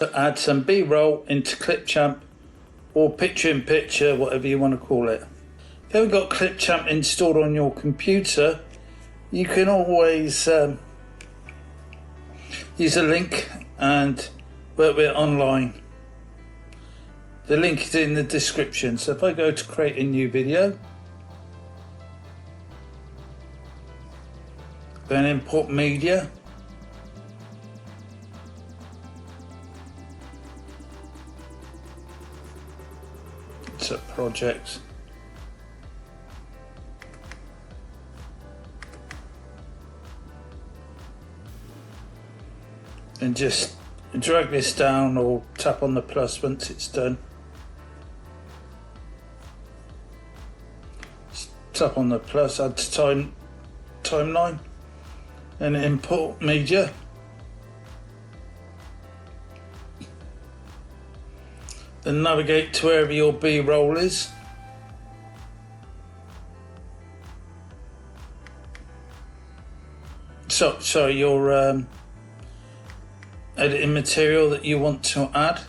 Add some B-roll into Clipchamp or picture-in-picture, whatever you want to call it. If you haven't got Clipchamp installed on your computer, you can always use a link and work with it online. The link is in the description. So if I go to create a new video, then import media, it's a project, and just drag this down or tap on the plus once it's done. Just tap on the plus, add to timeline, and import media. Then navigate to wherever your B-roll is. So your editing material that you want to add.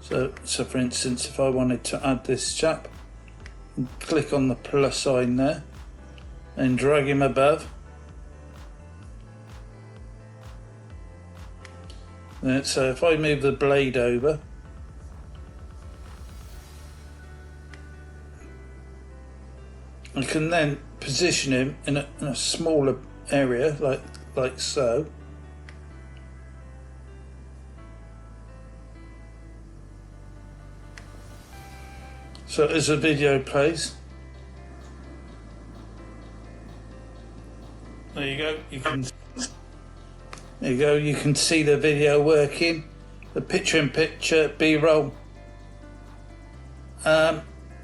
So for instance, if I wanted to add this chap, click on the plus sign there and drag him above. So if I move the blade over, I can then position him in a smaller area, like so. So as the video plays, there you go. You can see the video working, the picture-in-picture B-roll.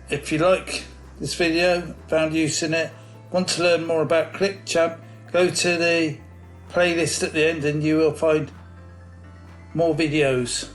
If you like this video, found use in it, want to learn more about Clipchamp, go to the playlist at the end and you will find more videos.